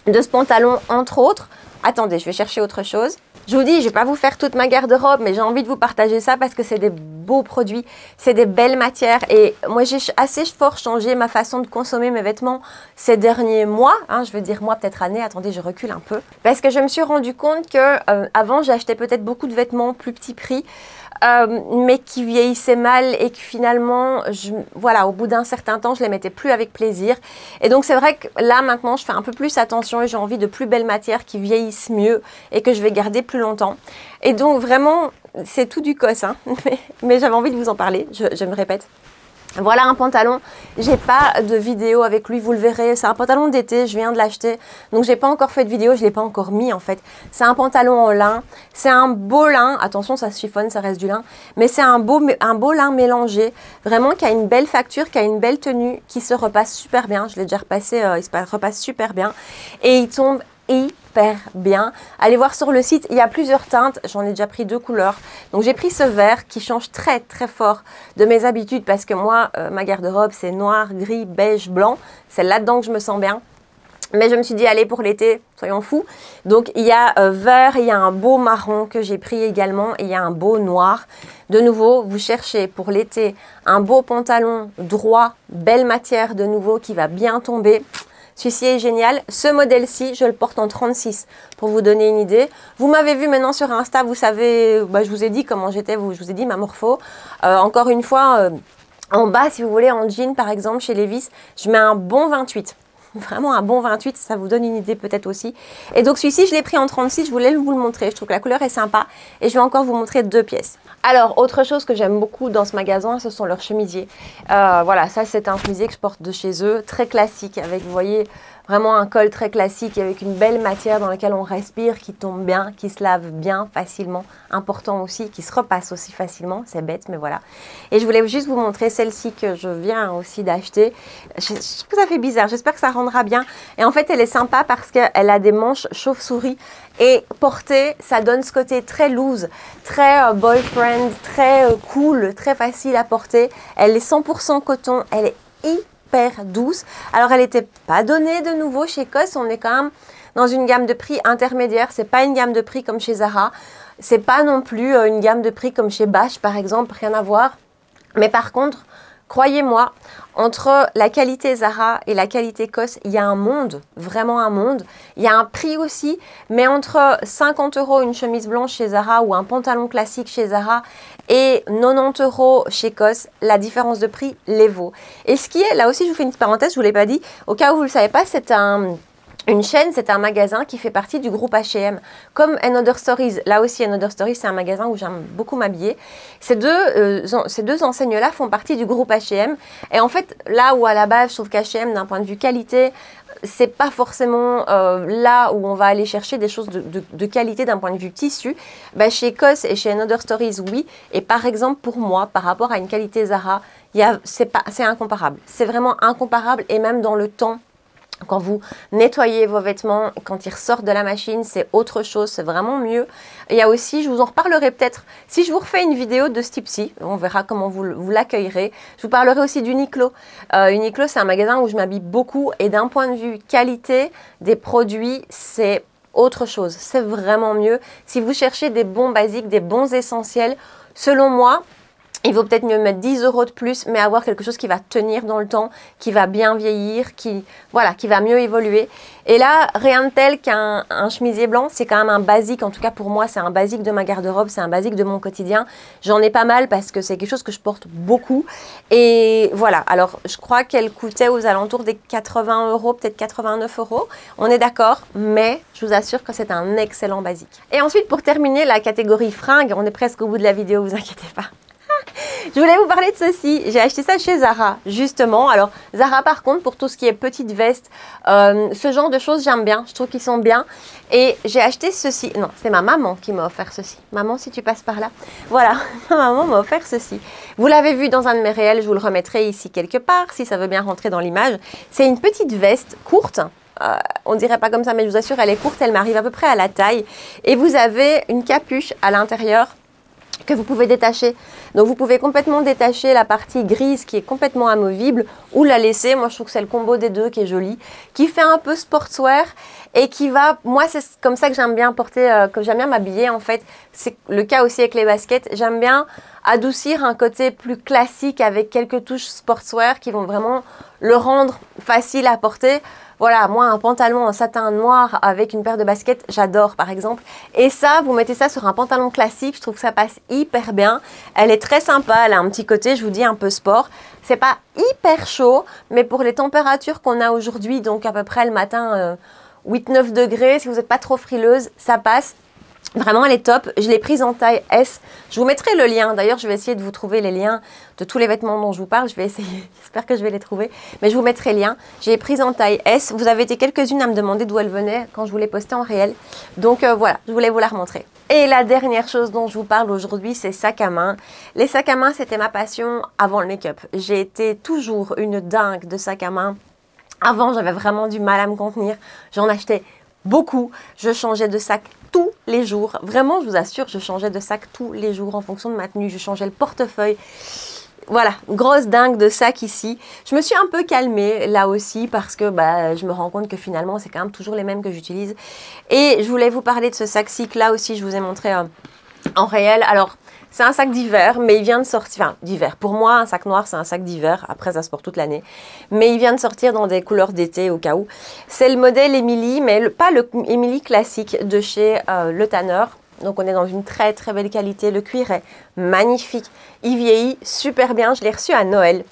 de ce pantalon entre autres. Attendez, je vais chercher autre chose. Je vous dis, je ne vais pas vous faire toute ma garde-robe, mais j'ai envie de vous partager ça parce que c'est des beaux produits, c'est des belles matières. Et moi, j'ai assez fort changé ma façon de consommer mes vêtements ces derniers mois. Hein, je veux dire mois, peut-être années. Attendez, je recule un peu. Parce que je me suis rendu compte que avant, j'achetais peut-être beaucoup de vêtements plus petit prix. Mais qui vieillissaient mal et que finalement, voilà, au bout d'un certain temps, je les mettais plus avec plaisir. Et donc, c'est vrai que là, maintenant, je fais un peu plus attention et j'ai envie de plus belles matières qui vieillissent mieux et que je vais garder plus longtemps. Et donc, vraiment, c'est tout du cos, hein, mais j'avais envie de vous en parler, je me répète. Voilà un pantalon, j'ai pas de vidéo avec lui, vous le verrez, c'est un pantalon d'été, je viens de l'acheter, donc j'ai pas encore fait de vidéo, je l'ai pas encore mis en fait. C'est un pantalon en lin, c'est un beau lin, attention ça se chiffonne, ça reste du lin, mais c'est un beau lin mélangé, vraiment qui a une belle facture, qui a une belle tenue, qui se repasse super bien, je l'ai déjà repassé, il se repasse super bien, et il tombe hyper bien. Allez voir sur le site, il y a plusieurs teintes, j'en ai déjà pris 2 couleurs. Donc j'ai pris ce vert qui change très très fort de mes habitudes parce que moi, ma garde-robe c'est noir, gris, beige, blanc. C'est là-dedans que je me sens bien. Mais je me suis dit, allez pour l'été, soyons fous. Donc il y a vert, il y a un beau marron que j'ai pris également et il y a un beau noir. De nouveau, vous cherchez pour l'été un beau pantalon droit, belle matière de nouveau qui va bien tomber. Celui-ci est génial. Ce modèle-ci, je le porte en 36 pour vous donner une idée. Vous m'avez vu maintenant sur Insta, vous savez, je vous ai dit comment j'étais, je vous ai dit ma morpho. Encore une fois, en bas, si vous voulez, en jean par exemple, chez Levi's, je mets un bon 28. Vraiment un bon 28, ça vous donne une idée peut-être aussi. Et donc celui-ci, je l'ai pris en 36, je voulais vous le montrer. Je trouve que la couleur est sympa et je vais encore vous montrer 2 pièces. Alors, autre chose que j'aime beaucoup dans ce magasin, ce sont leurs chemisiers. Voilà, ça c'est un chemisier que je porte de chez eux, très classique, avec, vous voyez, vraiment un col très classique, avec une belle matière dans laquelle on respire, qui tombe bien, qui se lave bien facilement. Important aussi, qui se repasse aussi facilement, c'est bête, mais voilà. Et je voulais juste vous montrer celle-ci que je viens aussi d'acheter. Je trouve que ça fait bizarre, j'espère que ça rendra bien. Et en fait, elle est sympa parce qu'elle a des manches chauve-souris. Et portée, ça donne ce côté très loose, très boyfriend, très cool, très facile à porter. Elle est 100% coton, elle est hyper douce. Alors, elle n'était pas donnée de nouveau chez COS. On est quand même dans une gamme de prix intermédiaire. C'est pas une gamme de prix comme chez Zara. C'est pas non plus une gamme de prix comme chez Bash, par exemple, rien à voir. Mais par contre, croyez-moi, entre la qualité Zara et la qualité COS, il y a un monde, vraiment un monde. Il y a un prix aussi, mais entre 50 € une chemise blanche chez Zara ou un pantalon classique chez Zara et 90 € chez COS, la différence de prix les vaut. Et ce qui est, là aussi je vous fais une petite parenthèse, je ne vous l'ai pas dit, au cas où vous ne le savez pas, c'est une chaîne, c'est un magasin qui fait partie du groupe H&M. Comme Another Stories, là aussi Another Stories, c'est un magasin où j'aime beaucoup m'habiller. Ces deux enseignes-là font partie du groupe H&M. Et en fait, là où à la base, je trouve qu'H&M, d'un point de vue qualité, c'est pas forcément là où on va aller chercher des choses de qualité d'un point de vue tissu. Chez COS et chez Another Stories, oui. Et par exemple, pour moi, par rapport à une qualité Zara, c'est incomparable. C'est vraiment incomparable et même dans le temps. Quand vous nettoyez vos vêtements, quand ils ressortent de la machine, c'est autre chose, c'est vraiment mieux. Il y a aussi, je vous en reparlerai peut-être, si je vous refais une vidéo de ce type-ci, on verra comment vous l'accueillerez. Je vous parlerai aussi d'Uniqlo. Uniqlo, c'est un magasin où je m'habille beaucoup et d'un point de vue qualité des produits, c'est autre chose, c'est vraiment mieux. Si vous cherchez des bons basiques, des bons essentiels, selon moi, il vaut peut-être mieux mettre 10 € de plus, mais avoir quelque chose qui va tenir dans le temps, qui va bien vieillir, qui va mieux évoluer. Et là, rien de tel qu'un chemisier blanc, c'est quand même un basique, en tout cas pour moi, c'est un basique de ma garde-robe, c'est un basique de mon quotidien. J'en ai pas mal parce que c'est quelque chose que je porte beaucoup. Et voilà, alors je crois qu'elle coûtait aux alentours des 80 €, peut-être 89 €. On est d'accord, mais je vous assure que c'est un excellent basique. Et ensuite, pour terminer la catégorie fringues, on est presque au bout de la vidéo, vous inquiétez pas. Je voulais vous parler de ceci. J'ai acheté ça chez Zara, justement. Alors, Zara, par contre, pour tout ce qui est petite veste, ce genre de choses, j'aime bien. Je trouve qu'ils sont bien. Et j'ai acheté ceci. Non, c'est ma maman qui m'a offert ceci. Maman, si tu passes par là. Voilà, ma maman m'a offert ceci. Vous l'avez vu dans un de mes réels, je vous le remettrai ici quelque part, si ça veut bien rentrer dans l'image. C'est une petite veste courte. On dirait pas comme ça, mais je vous assure, elle est courte. Elle m'arrive à peu près à la taille. Et vous avez une capuche à l'intérieur que vous pouvez détacher. Donc vous pouvez complètement détacher la partie grise qui est complètement amovible ou la laisser. Moi je trouve que c'est le combo des deux qui est joli, qui fait un peu sportswear et qui va, moi c'est comme ça que j'aime bien porter, que j'aime bien m'habiller en fait. C'est le cas aussi avec les baskets. J'aime bien adoucir un côté plus classique avec quelques touches sportswear qui vont vraiment le rendre facile à porter. Voilà, moi, un pantalon en satin noir avec une paire de baskets, j'adore par exemple. Et ça, vous mettez ça sur un pantalon classique, je trouve que ça passe hyper bien. Elle est très sympa, elle a un petit côté, je vous dis, un peu sport. C'est pas hyper chaud, mais pour les températures qu'on a aujourd'hui, donc à peu près le matin, 8-9 degrés, si vous n'êtes pas trop frileuse, ça passe. Vraiment, elle est top. Je l'ai prise en taille S. Je vous mettrai le lien. D'ailleurs, je vais essayer de vous trouver les liens de tous les vêtements dont je vous parle. Je vais essayer. J'espère que je vais les trouver. Mais je vous mettrai le lien. J'ai prise en taille S. Vous avez été quelques-unes à me demander d'où elle venait quand je vous l'ai postée en réel. Donc voilà, je voulais vous la remontrer. Et la dernière chose dont je vous parle aujourd'hui, c'est sacs à main. Les sacs à main, c'était ma passion avant le make-up. J'ai été toujours une dingue de sacs à main. Avant, j'avais vraiment du mal à me contenir. J'en achetais beaucoup. Je changeais de sac tous les jours. Vraiment, je vous assure, je changeais de sac tous les jours en fonction de ma tenue. Je changeais le portefeuille. Voilà, grosse dingue de sac ici. Je me suis un peu calmée là aussi parce que je me rends compte que finalement, c'est quand même toujours les mêmes que j'utilise. Et je voulais vous parler de ce sac-ci que là aussi, je vous ai montré en réel. Alors, c'est un sac d'hiver, mais il vient de sortir, enfin d'hiver. Pour moi, un sac noir, c'est un sac d'hiver. Après, ça se porte toute l'année. Mais il vient de sortir dans des couleurs d'été au cas où. C'est le modèle Emily, mais pas le Emily classique de chez Le Tanner. Donc, on est dans une très très belle qualité. Le cuir est magnifique. Il vieillit super bien. Je l'ai reçu à Noël.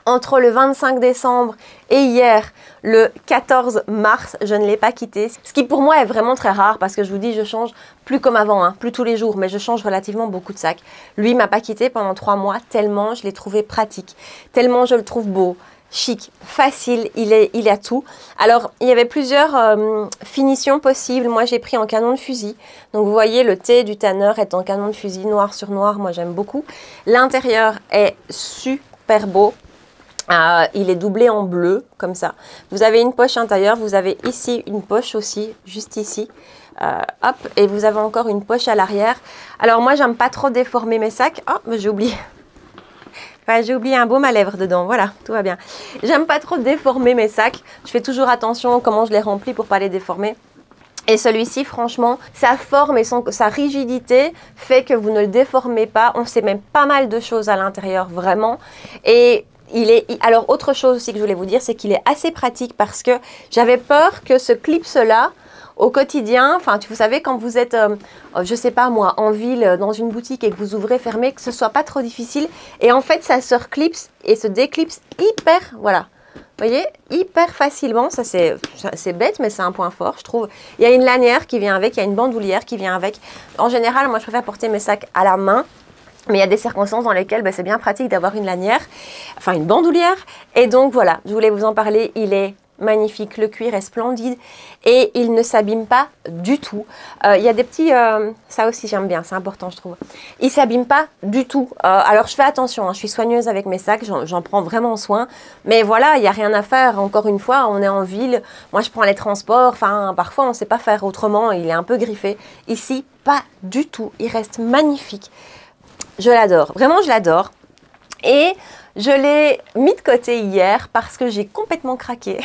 Entre le 25 décembre et hier, le 14 mars, je ne l'ai pas quitté. Ce qui pour moi est vraiment très rare parce que je vous dis, je change plus comme avant, hein, plus tous les jours, mais je change relativement beaucoup de sacs. Lui, il m'a pas quitté pendant 3 mois tellement je l'ai trouvé pratique, tellement je le trouve beau, chic, facile, il a tout. Alors, il y avait plusieurs finitions possibles. Moi, j'ai pris en canon de fusil. Donc, vous voyez, le T du Tanner est en canon de fusil, noir sur noir. Moi, j'aime beaucoup. L'intérieur est super beau. Il est doublé en bleu, comme ça. Vous avez une poche intérieure. Vous avez ici une poche aussi, juste ici. Hop, et vous avez encore une poche à l'arrière. Alors, moi, j'aime pas trop déformer mes sacs. Oh, mais j'ai oublié. Enfin, j'ai oublié un baume à lèvres dedans, voilà, tout va bien. J'aime pas trop déformer mes sacs. Je fais toujours attention à comment je les remplis pour pas les déformer. Et celui-ci, franchement, sa forme et sa rigidité fait que vous ne le déformez pas. On sait même pas mal de choses à l'intérieur, vraiment. Et alors, autre chose aussi que je voulais vous dire, c'est qu'il est assez pratique parce que j'avais peur que ce clips-là, au quotidien, enfin, vous savez, quand vous êtes, je sais pas moi, en ville, dans une boutique et que vous ouvrez, fermez, que ce soit pas trop difficile. Et en fait, ça se reclipse et se déclipse hyper, voilà. Vous voyez, hyper facilement. Ça, c'est bête, mais c'est un point fort, je trouve. Il y a une lanière qui vient avec, il y a une bandoulière qui vient avec. En général, moi, je préfère porter mes sacs à la main. Mais il y a des circonstances dans lesquelles c'est bien pratique d'avoir une lanière, enfin une bandoulière. Et donc voilà, je voulais vous en parler. Il est magnifique, le cuir est splendide et il ne s'abîme pas du tout. Il y a des petits, ça aussi j'aime bien, c'est important je trouve. Il ne s'abîme pas du tout. Alors je fais attention, hein, je suis soigneuse avec mes sacs, j'en prends vraiment soin. Mais voilà, il n'y a rien à faire. Encore une fois, on est en ville. Moi je prends les transports, enfin parfois on ne sait pas faire autrement, il est un peu griffé. Ici, pas du tout, il reste magnifique. Je l'adore, vraiment je l'adore. Et je l'ai mis de côté hier parce que j'ai complètement craqué.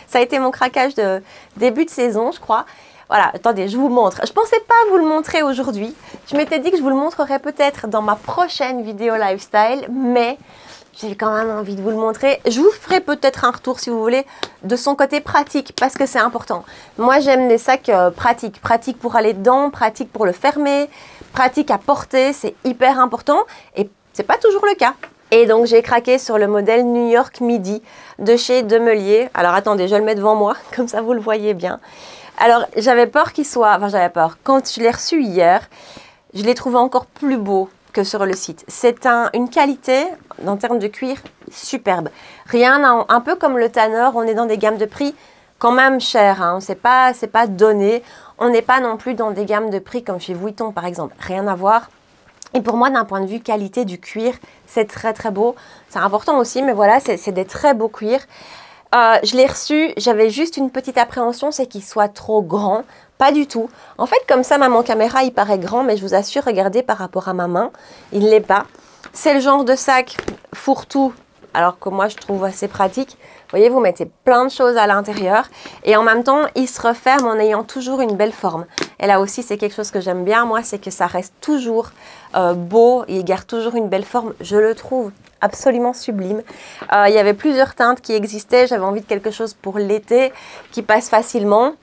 Ça a été mon craquage de début de saison, je crois. Voilà, attendez, je vous montre. Je ne pensais pas vous le montrer aujourd'hui. Je m'étais dit que je vous le montrerai peut-être dans ma prochaine vidéo lifestyle, mais j'ai quand même envie de vous le montrer. Je vous ferai peut-être un retour, si vous voulez, de son côté pratique, parce que c'est important. Moi, j'aime des sacs pratiques. Pratiques pour aller dedans, pratiques pour le fermer, pratiques à porter, c'est hyper important. Et c'est pas toujours le cas. Et donc, j'ai craqué sur le modèle New York Midi de chez Demelier. Alors, attendez, je le mets devant moi, comme ça vous le voyez bien. Alors, j'avais peur qu'il soit... Enfin, j'avais peur. Quand je l'ai reçu hier, je l'ai trouvé encore plus beau que sur le site. C'est une qualité, en termes de cuir, superbe. Rien, un peu comme le Tanner, on est dans des gammes de prix quand même chères. Hein. C'est pas donné. On n'est pas non plus dans des gammes de prix comme chez Vuitton, par exemple. Rien à voir. Et pour moi, d'un point de vue qualité du cuir, c'est très très beau. C'est important aussi, mais voilà, c'est des très beaux cuirs. Je l'ai reçu, j'avais juste une petite appréhension, c'est qu'il soit trop grand. Pas du tout. En fait, comme ça, maman caméra, il paraît grand, mais je vous assure, regardez par rapport à ma main, il ne l'est pas. C'est le genre de sac fourre-tout, alors que moi, je trouve assez pratique. Vous voyez, vous mettez plein de choses à l'intérieur et en même temps, il se referme en ayant toujours une belle forme. Et là aussi, c'est quelque chose que j'aime bien, moi, c'est que ça reste toujours beau et il garde toujours une belle forme. Je le trouve absolument sublime. Il y avait plusieurs teintes qui existaient. J'avais envie de quelque chose pour l'été qui passe facilement.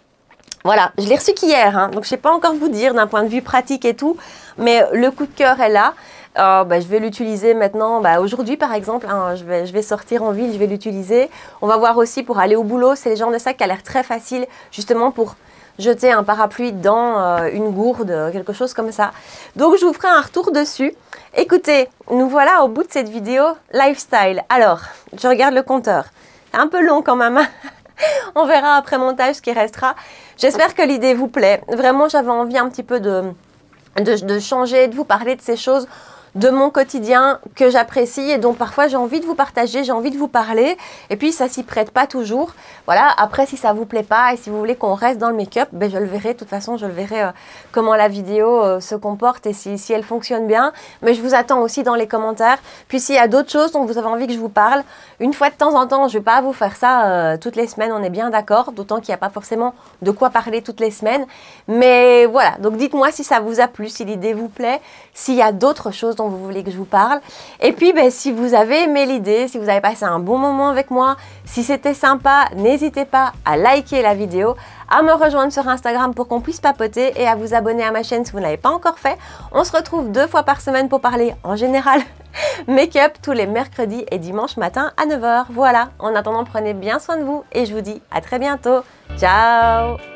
Voilà, je l'ai reçu qu'hier, hein, donc je ne sais pas encore vous dire d'un point de vue pratique et tout, mais le coup de cœur est là. Je vais l'utiliser maintenant, aujourd'hui par exemple, hein, je vais sortir en ville, je vais l'utiliser. On va voir aussi pour aller au boulot, c'est le genre de sac qui a l'air très facile, justement pour jeter un parapluie dans une gourde, quelque chose comme ça. Donc je vous ferai un retour dessus. Écoutez, nous voilà au bout de cette vidéo lifestyle. Alors, je regarde le compteur, c'est un peu long quand même. On verra après montage ce qui restera. J'espère que l'idée vous plaît. Vraiment, j'avais envie un petit peu de changer, de vous parler de ces choses de mon quotidien que j'apprécie et dont parfois j'ai envie de vous partager, j'ai envie de vous parler et puis ça s'y prête pas toujours. Voilà, après si ça vous plaît pas et si vous voulez qu'on reste dans le make-up, je le verrai, de toute façon je le verrai comment la vidéo se comporte et si elle fonctionne bien. Mais je vous attends aussi dans les commentaires. Puis s'il y a d'autres choses dont vous avez envie que je vous parle, une fois de temps en temps, je vais pas vous faire ça toutes les semaines, on est bien d'accord, d'autant qu'il n'y a pas forcément de quoi parler toutes les semaines. Mais voilà, donc dites-moi si ça vous a plu, si l'idée vous plaît, s'il y a d'autres choses dont vous voulez que je vous parle. Et puis, si vous avez aimé l'idée, si vous avez passé un bon moment avec moi, si c'était sympa, n'hésitez pas à liker la vidéo, à me rejoindre sur Instagram pour qu'on puisse papoter et à vous abonner à ma chaîne si vous ne l'avez pas encore fait. On se retrouve 2 fois par semaine pour parler, en général, make-up tous les mercredis et dimanche matin à 9 h. Voilà, en attendant, prenez bien soin de vous et je vous dis à très bientôt. Ciao!